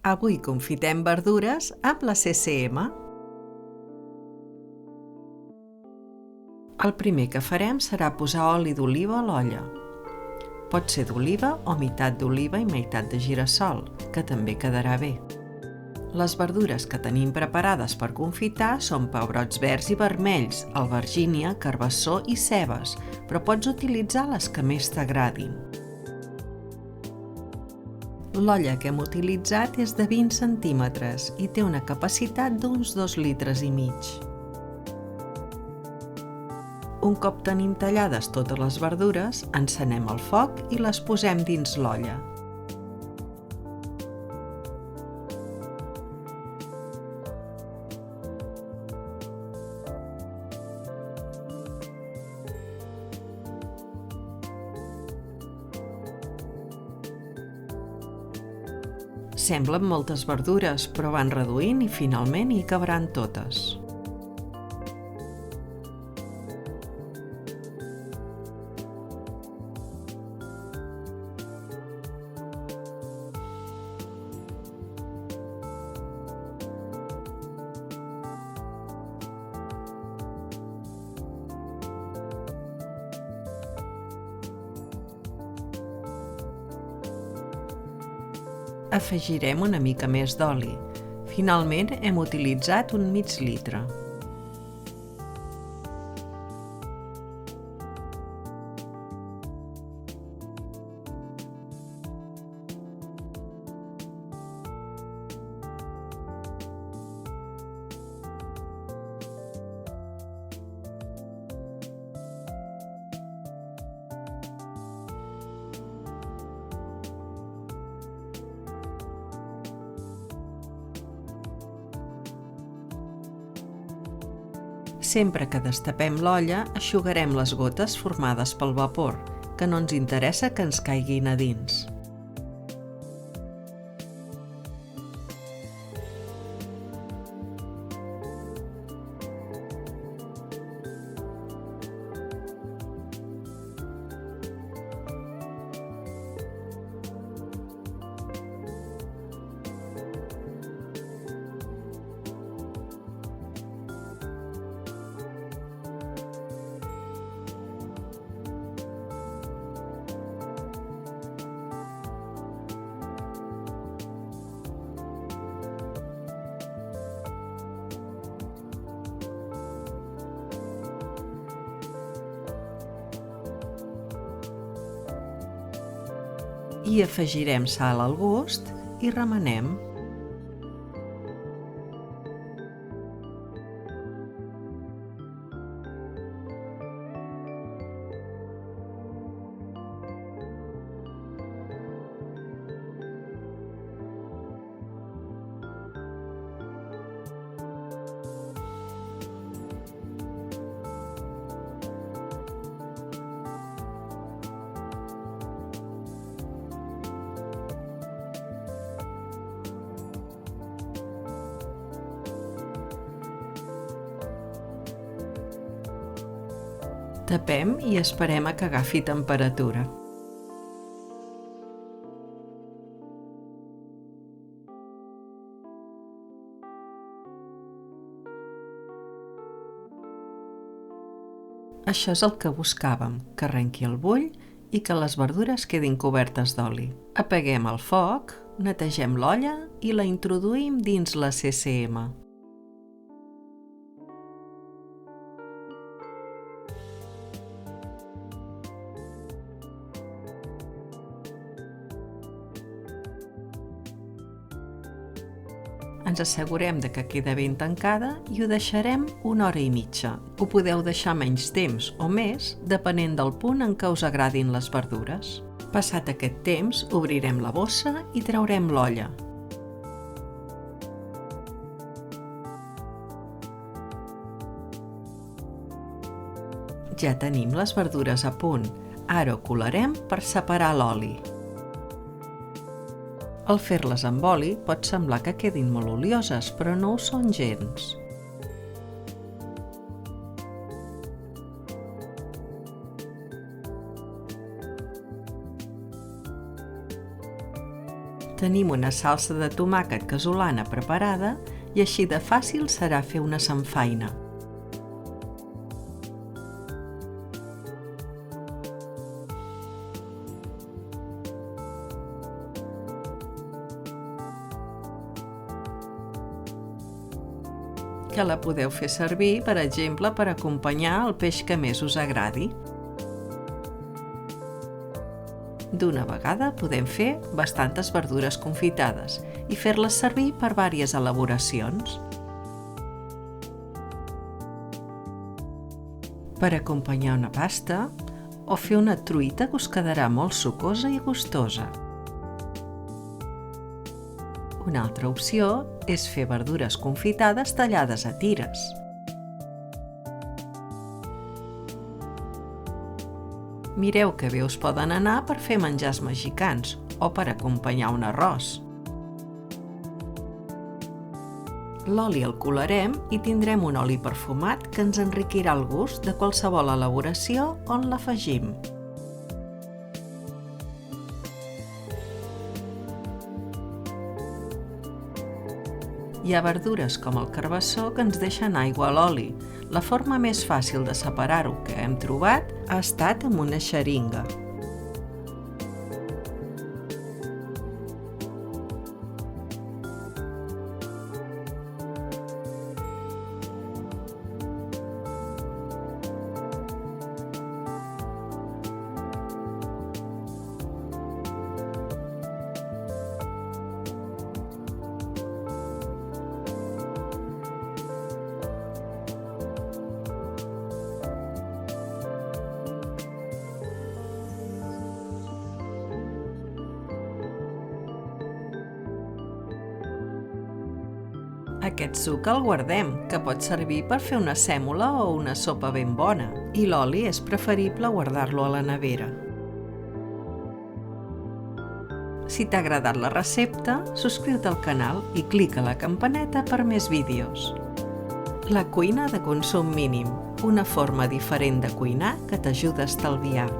Avui confitem verdures amb la CCM. El primer que farem serà posar oli d'oliva a l'olla. Pot ser d'oliva o meitat d'oliva i meitat de gira-sol, que també quedarà bé. Les verdures que tenim preparades per confitar són pebrots verds i vermells, albergínia, carbassó i cebes, però pots utilitzar les que més t'agradin. L'olla que hem utilitzat és de 20 centímetres i té una capacitat d'uns 2 litres i mig. Un cop tenim tallades totes les verdures, encenem el foc i les posem dins l'olla. Semblen moltes verdures, però van reduint i finalment hi cabraran totes. Afegirem una mica més d'oli. Finalment hem utilitzat un mig litre. Sempre que destapem l'olla, eixugarem les gotes formades pel vapor, que no ens interessa que ens caiguin a dins. I afegirem sal al gust i remenem. Tapem i esperem a que agafi temperatura. Això és el que buscàvem, que arrenqui el bull i que les verdures quedin cobertes d'oli. Apaguem el foc, netegem l'olla i la introduïm dins la CCM. Ens assegurem que queda ben tancada i ho deixarem 1 hora i mitja. Ho podeu deixar menys temps o més, depenent del punt en què us agradin les verdures. Passat aquest temps, obrirem la bossa i traurem l'olla. Ja tenim les verdures a punt. Ara ho colarem per separar l'oli. Al fer-les amb oli pot semblar que quedin molt olioses, però no ho són gens. Tenim una salsa de tomàquet casolana preparada i així de fàcil serà fer una samfaina. Que la podeu fer servir, per exemple, per acompanyar el peix que més us agradi. D'una vegada podem fer bastantes verdures confitades i fer-les servir per diverses elaboracions. Per acompanyar una pasta o fer una truita que us quedarà molt sucosa i gustosa. Una altra opció és fer verdures confitades tallades a tires. Mireu que bé us poden anar per fer menjars mexicans o per acompanyar un arròs. L'oli el colarem i tindrem un oli perfumat que ens enriquirà el gust de qualsevol elaboració on l'afegim. Hi ha verdures com el carbassó que ens deixen aigua a l'oli. La forma més fàcil de separar-ho que hem trobat ha estat amb una xeringa. Aquest suc el guardem, que pot servir per fer una sèmola o una sopa ben bona, i l'oli és preferible guardar-lo a la nevera. Si t'ha agradat la recepta, subscriu-te al canal i clica a la campaneta per més vídeos. La cuina de consum mínim, una forma diferent de cuinar que t'ajuda a estalviar.